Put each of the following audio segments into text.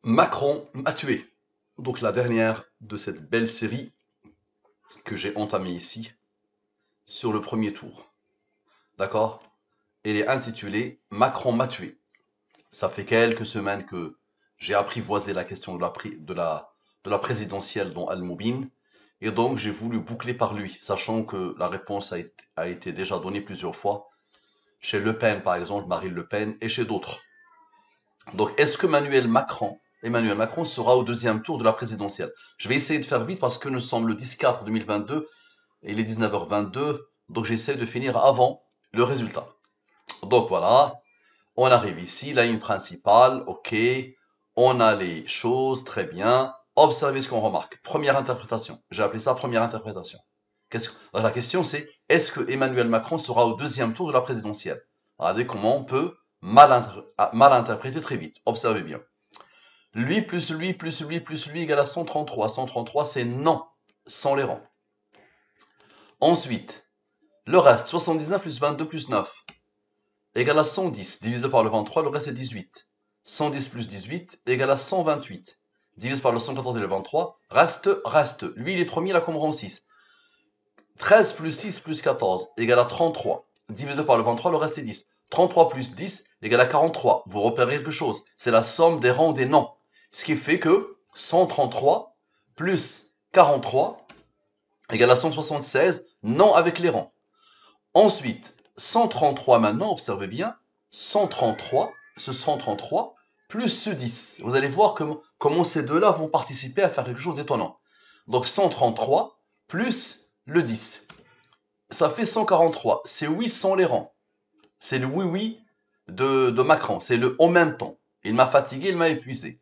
Macron m'a tué. Donc la dernière de cette belle série que j'ai entamée ici sur le premier tour. D'accord? Elle est intitulée Macron m'a tué. Ça fait quelques semaines que j'ai apprivoisé la question de la présidentielle dans Al-Moubine. Et donc j'ai voulu boucler par lui, sachant que la réponse a été déjà donnée plusieurs fois. Chez Le Pen, par exemple, Marine Le Pen, et chez d'autres. Donc, est-ce que Emmanuel Macron sera au deuxième tour de la présidentielle? Je vais essayer de faire vite parce que nous sommes le 10-4 2022 et il est 19h22. Donc, j'essaie de finir avant le résultat. Donc, voilà. On arrive ici, la ligne principale. OK. On a les choses. Très bien. Observez ce qu'on remarque. Première interprétation. J'ai appelé ça première interprétation. La question, c'est est-ce que Emmanuel Macron sera au deuxième tour de la présidentielle? Regardez comment on peut mal interpréter très vite. Observez bien. Lui plus lui plus lui plus lui égale à 133. 133, c'est non, sans les rangs. Ensuite, le reste, 79 plus 22 plus 9 égale à 110. Divisé par le 23, le reste est 18. 110 plus 18 égale à 128. Divisé par le 114 et le 23, reste. Lui, il est premier, il a comme rang 6. 13 plus 6 plus 14 égale à 33. Divisé par le 23, le reste est 10. 33 plus 10 égale à 43. Vous repérez quelque chose. C'est la somme des rangs des noms. Ce qui fait que 133 plus 43 égale à 176, non avec les rangs. Ensuite, 133 maintenant, observez bien, 133, ce 133 plus ce 10. Vous allez voir comment ces deux-là vont participer à faire quelque chose d'étonnant. Donc 133 plus le 10. Ça fait 143. C'est oui sans les rangs. C'est le oui de Macron. C'est le en même temps. Il m'a fatigué, il m'a épuisé.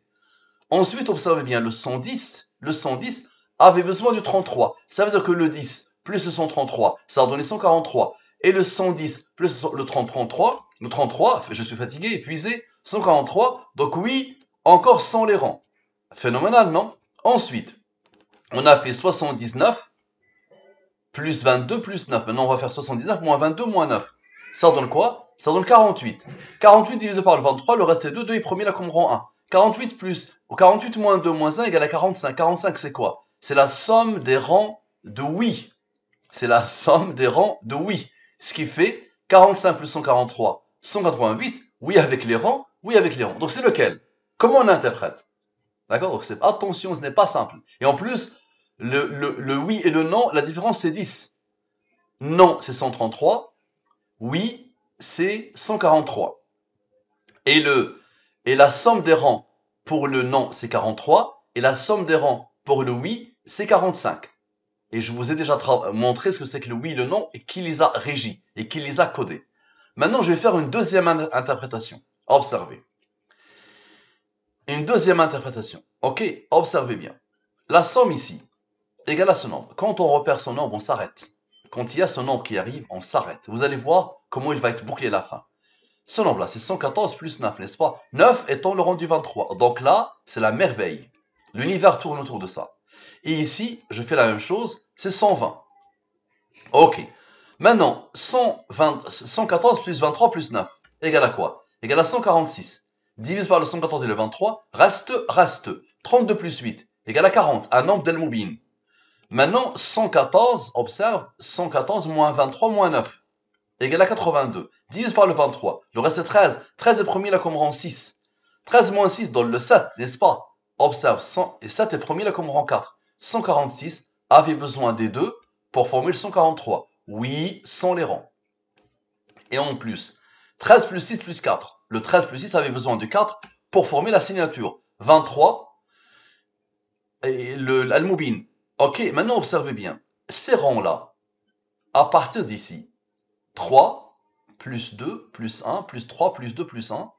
Ensuite, observez bien, le 110 avait besoin du 33. Ça veut dire que le 10 plus le 133, ça a donné 143. Et le 110 plus le 33, je suis fatigué, épuisé, 143. Donc oui, encore sans les rangs. Phénoménal, non? Ensuite, on a fait 79 plus 22 plus 9. Maintenant, on va faire 79 moins 22 moins 9. Ça donne quoi? Ça donne 48. 48 divisé par le 23, le reste est 2. 2 est premier là comme rang 1. 48 moins 2 moins 1 égale à 45. 45, c'est quoi? C'est la somme des rangs de oui. C'est la somme des rangs de oui. Ce qui fait 45 plus 143, 188. Oui avec les rangs, oui avec les rangs. Donc c'est lequel? Comment on interprète? D'accord? Donc attention, ce n'est pas simple. Et en plus, le oui et le non, la différence c'est 10. Non, c'est 133. Oui, c'est 143. Et la somme des rangs pour le non, c'est 43. Et la somme des rangs pour le oui, c'est 45. Et je vous ai déjà montré ce que c'est que le oui et le non et qui les a régis et qui les a codés. Maintenant, je vais faire une deuxième interprétation. Observez. Une deuxième interprétation. Ok, observez bien. La somme ici égale à ce nombre. Quand on repère ce nombre, on s'arrête. Quand il y a ce nombre qui arrive, on s'arrête. Vous allez voir comment il va être bouclé à la fin. Ce nombre-là, c'est 114 plus 9, n'est-ce pas? 9 étant le rang du 23. Donc là, c'est la merveille. L'univers tourne autour de ça. Et ici, je fais la même chose, c'est 120. Ok. Maintenant, 114 plus 23 plus 9 égale à quoi? Égale à 146. Divise par le 114 et le 23, reste. 32 plus 8 égale à 40, un nombre d'El-Moubine. Maintenant, 114, observe, 114 moins 23 moins 9 égale à 82. Divise par le 23, le reste est 13. 13 est premier là comme rang 6. 13 moins 6 donne le 7, n'est-ce pas? Observe, 100, et 7 est premier là comme rang 4. 146 avait besoin des deux pour former le 143. Oui, sans les rangs. Et en plus, 13 plus 6 plus 4. Le 13 plus 6 avait besoin de 4 pour former la signature. 23 et l'Al-Moubine. Ok, maintenant observez bien. Ces rangs-là, à partir d'ici, 3 plus 2 plus 1 plus 3 plus 2 plus 1,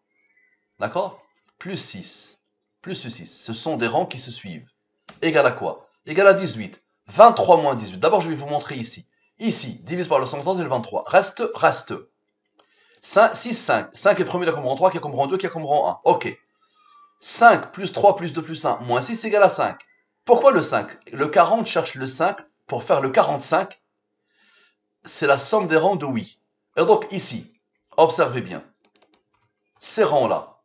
d'accord? Plus 6 plus 6. Ce sont des rangs qui se suivent. Égal à quoi? Égal à 18. 23 moins 18. D'abord, je vais vous montrer ici. Ici, divise par le 114 et le 23. Reste. 5, 6, 5. 5 est premier là comme rang 3, qui est comme rang 2, qui est comme rang 1. Ok. 5 plus 3 plus 2 plus 1 moins 6 égale à 5. Pourquoi le 5? Le 40 cherche le 5 pour faire le 45. C'est la somme des rangs de oui. Et donc ici, observez bien. Ces rangs-là,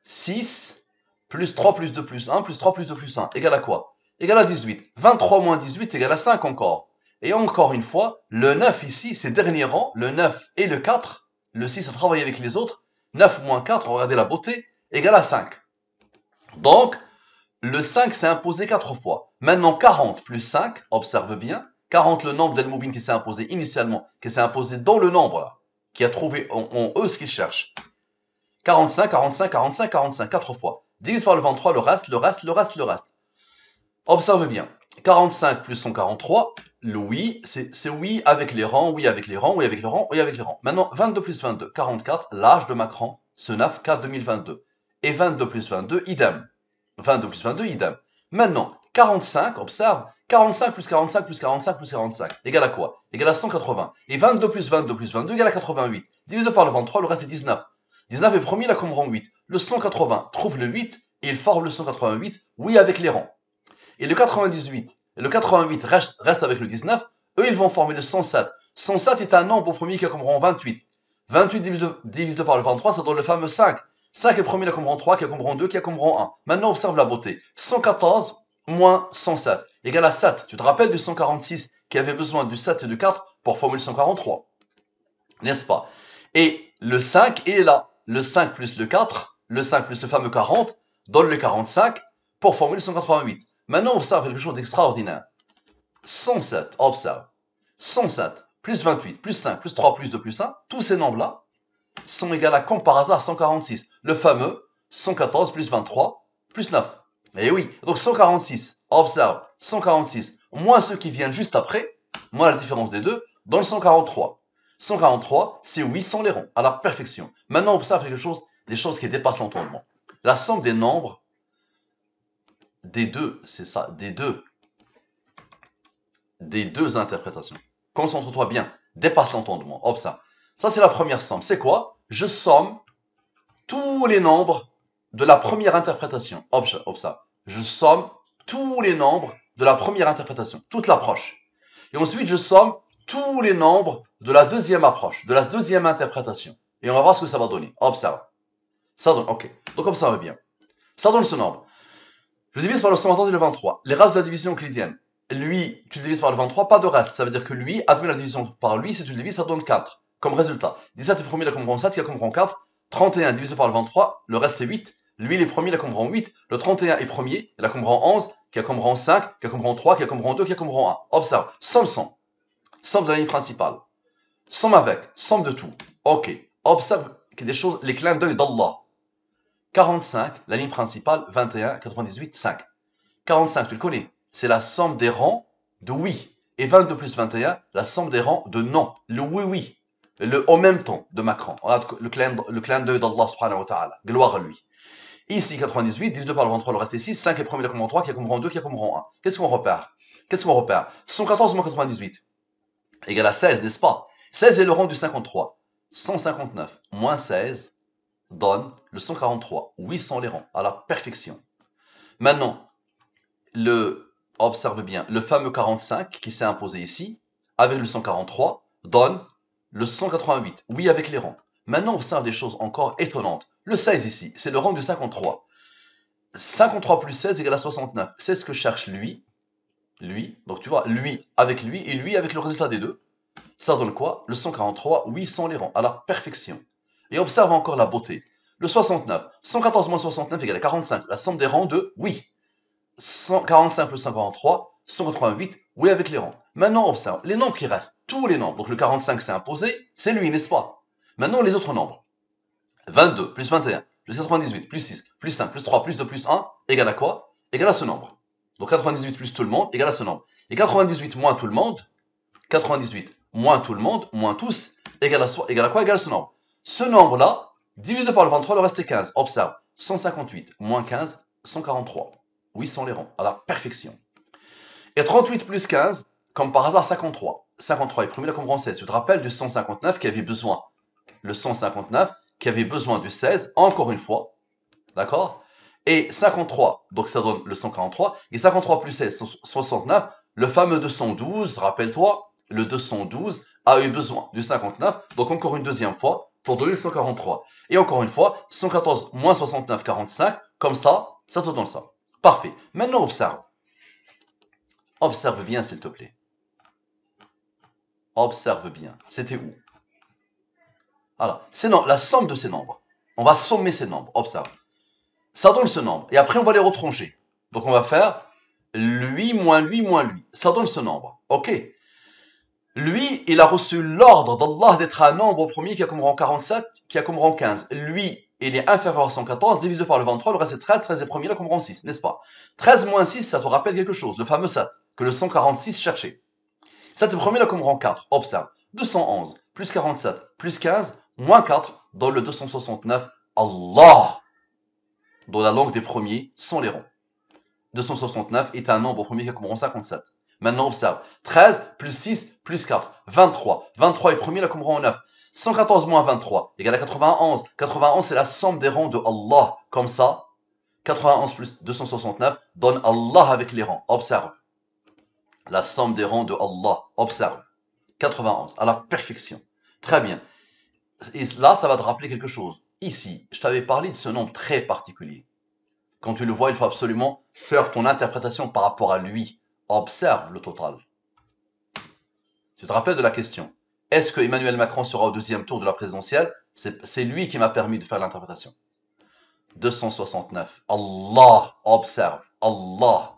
6 plus 3 plus 2 plus 1 plus 3 plus 2 plus 1 égale à quoi? Égale à 18. 23 moins 18 égale à 5 encore. Et encore une fois, le 9 ici, ces derniers rangs, le 9 et le 4, le 6 a travaillé avec les autres, 9 moins 4, regardez la beauté, égale à 5. Donc, le 5 s'est imposé 4 fois. Maintenant, 40 plus 5, observe bien, 40 le nombre d'El-Moubin qui s'est imposé initialement, qui s'est imposé dans le nombre, là, qui a trouvé en eux ce qu'il cherche. 45, 45, 45, 45, 4 fois. Divise par le 23, le reste, le reste, le reste, le reste. Observe bien. 45 plus 143, le oui, c'est oui avec les rangs, oui avec les rangs, oui avec les rangs, oui avec les rangs. Maintenant, 22 plus 22, 44, l'âge de Macron, ce 9, 4 2022. Et 22 plus 22, idem. 22 plus 22, idem. Maintenant, 45, observe, 45 plus 45 plus 45 plus 45, égale à quoi? Égale à 180. Et 22 plus 22 plus 22, égale à 88. Divisé par le 23, le reste est 19. 19 est premier, là comme rang 8. Le 180 trouve le 8, et il forme le 188, oui avec les rangs. Et le 98 et le 88 restent avec le 19, eux ils vont former le 107. 107 est un nombre au premier qui a comme rang 28. 28 divisé par le 23, ça donne le fameux 5. 5 est premier, qui a comme rang 3, qui a comme rang 2, qui a comme rang 1. Maintenant, observe la beauté. 114 moins 107 égale à 7. Tu te rappelles du 146 qui avait besoin du 7 et du 4 pour former le 143, n'est-ce pas? Et le 5 est là. Le 5 plus le 4, le 5 plus le fameux 40, donne le 45 pour former le 188. Maintenant, observe quelque chose d'extraordinaire. 107, observe. 107 plus 28 plus 5 plus 3 plus 2 plus 1, tous ces nombres-là sont égaux à, comme par hasard, 146. Le fameux 114 plus 23 plus 9. Et oui, donc 146, observe, 146, moins ceux qui viennent juste après, moins la différence des deux, donne 143. 143, c'est oui sans les ronds, à la perfection. Maintenant, observe quelque chose, des choses qui dépassent l'entendement. La somme des nombres des deux, c'est ça, des deux interprétations. Concentre-toi bien, dépasse l'entendement, observe. Ça, c'est la première somme. C'est quoi? Je somme tous les nombres de la première interprétation. Observe. Je somme tous les nombres de la première interprétation, toute l'approche. Et ensuite, je somme tous les nombres de la deuxième approche, de la deuxième interprétation. Et on va voir ce que ça va donner. Observe. Ça donne, ok. Donc, observe bien. Ça donne ce nombre. Je divise par le 114 et le 23. Les restes de la division euclidienne. Lui, tu le divises par le 23, pas de reste. Ça veut dire que lui, admet la division par lui, si tu le divises, ça donne 4. Comme résultat, 17 est premier, il a comme rang 7, il a comme rang 4. 31 divisé par le 23, le reste est 8. Lui, il est premier, il a comme rang 8. Le 31 est premier, il a comme rang 11, qui a comme rang 5, qui a comme rang 3, qui a comme rang 2, qui a comme rang 1. Observe, somme 100. Somme de la ligne principale. Somme avec, somme de tout. Ok. Observe qu'il y a des choses, les clins d'œil d'Allah. 45, la ligne principale, 21, 98, 5. 45, tu le connais, c'est la somme des rangs de oui. Et 22 plus 21, la somme des rangs de non. Le oui-oui. Le en même temps de Macron. Regarde le clin d'œil d'Allah subhanahu wa ta'ala. Gloire à lui. Ici, 98, divisé par le 23, le reste est 6. 5 est premier, qui a comme rang 3, qui a comme rang 2, qui a comme rang 1. Qu'est-ce qu'on repère? 114 moins 98 égale à 16, n'est-ce pas? 16 est le rang du 53. 159 moins 16 donne le 143. Oui, sans les rangs, à la perfection. Maintenant, observe bien, le fameux 45 qui s'est imposé ici, avec le 143, donne le 188. Oui, avec les rangs. Maintenant, observe des choses encore étonnantes. Le 16 ici, c'est le rang du 53. 53 plus 16 égale à 69. C'est ce que cherche lui. Donc tu vois, lui avec lui et lui avec le résultat des deux. Ça donne quoi? Le 143, oui, sans les rangs, à la perfection. Et observe encore la beauté. Le 69, 114 moins 69 égale à 45. La somme des rangs de oui. 145 plus 143, 188, oui avec les rangs. Maintenant, observe, les nombres qui restent, tous les nombres. Donc le 45 s'est imposé, c'est lui, n'est-ce pas? Maintenant, les autres nombres. 22 plus 21, plus 98, plus 6, plus 5, plus 3, plus 2, plus 1, égale à quoi? Égale à ce nombre. Donc 98 plus tout le monde, égale à ce nombre. Et 98 moins tout le monde, 98 moins tout le monde, moins tous, égale à quoi? Égale à ce nombre. Ce nombre-là, divisé par le 23, le reste est 15. Observe, 158 moins 15, 143. Oui, sans les rangs, à la perfection. Et 38 plus 15, comme par hasard, 53. 53 est premier, là comme rang 16. Tu te rappelles du 159 qui avait besoin. Le 159 qui avait besoin du 16, encore une fois. D'accord? Et 53, donc ça donne le 143. Et 53 plus 16, 69. Le fameux 212, rappelle-toi, le 212 a eu besoin du 59. Donc encore une deuxième fois pour donner le 143. Et encore une fois, 114 moins 69, 45. Comme ça, Ça te donne ça. Parfait. Maintenant, observe. Observe bien, s'il te plaît. Observe bien. C'était où? Alors, la somme de ces nombres. On va sommer ces nombres. Observe. Ça donne ce nombre. Et après, on va les retrancher. Donc, on va faire lui moins lui moins lui. Ça donne ce nombre. OK. Lui, il a reçu l'ordre d'Allah d'être un nombre premier qui a comme rang 47, qui a comme rang 15. Lui, il est inférieur à 114, divisé par le 23, le reste est 13, 13 est premier, il a comme rang 6, n'est-ce pas? 13 moins 6, ça te rappelle quelque chose, le fameux 7, que le 146 cherchait. 7 est premier, il a comme rang 4, observe. 211, plus 47, plus 15, moins 4, dans le 269, Allah. Dans la langue des premiers, sont les rangs. 269 est un nombre premier qui a comme rang 57. Maintenant, observe. 13 plus 6 plus 4, 23. 23 est premier, là, comme rang 9. 114 moins 23 égale à 91. 91, c'est la somme des rangs de Allah. Comme ça, 91 plus 269 donne Allah avec les rangs. Observe. La somme des rangs de Allah. Observe. 91, à la perfection. Très bien. Et là, ça va te rappeler quelque chose. Ici, je t'avais parlé de ce nombre très particulier. Quand tu le vois, il faut absolument faire ton interprétation par rapport à lui. Observe le total. Tu te rappelles de la question. Est-ce que Emmanuel Macron sera au deuxième tour de la présidentielle? C'est lui qui m'a permis de faire l'interprétation. 269. Allah. Observe. Allah.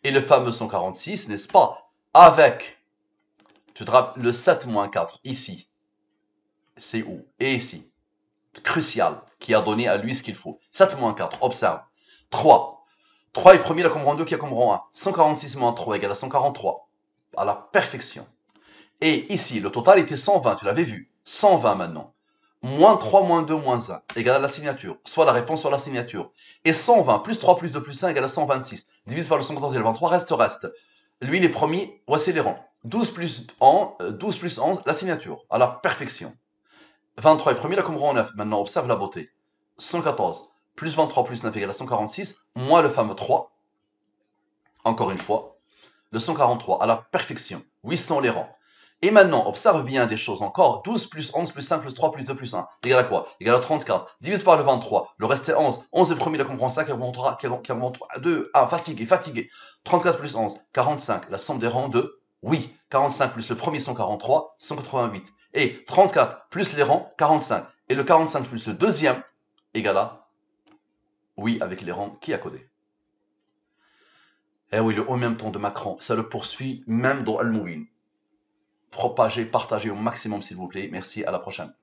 Et le fameux 146, n'est-ce pas? Avec, tu te rappelles, le 7 moins 4, ici. C'est où? Et ici. Crucial. Qui a donné à lui ce qu'il faut. 7 moins 4. Observe. 3. 3 est premier, là comme rang 2, qui a comme rang 1. 146 moins 3 égale à 143. À la perfection. Et ici, le total était 120, tu l'avais vu. 120 maintenant. Moins 3 moins 2 moins 1 égale à la signature. Soit la réponse, soit la signature. Et 120 plus 3 plus 2 plus 1 égale à 126. Divise par le 114 et le 23, reste. Lui, les premiers, voici les rangs. 12 plus 11, la signature. À la perfection. 23 est premier, là comme rang 9. Maintenant, observe la beauté. 114 plus 23 plus 9 égale à 146, moins le fameux 3. Encore une fois. Le 143, à la perfection. 800 les rangs. Et maintenant, observe bien des choses encore. 12 plus 11 plus 5 plus 3 plus 2 plus 1. Égale à quoi? Égale à 34. Divise par le 23. Le reste est 11. 11 est premier, là qu'on prend 5, qui remontera 2. Ah, fatigué. 34 plus 11, 45. La somme des rangs de, oui. 45 plus le premier 143, 188. Et 34 plus les rangs, 45. Et le 45 plus le deuxième, égale à, oui, avec les rangs qui a codé. Eh oui, le en même temps de Macron, ça le poursuit même dans Al-Mouin. Propagez, partagez au maximum s'il vous plaît. Merci, à la prochaine.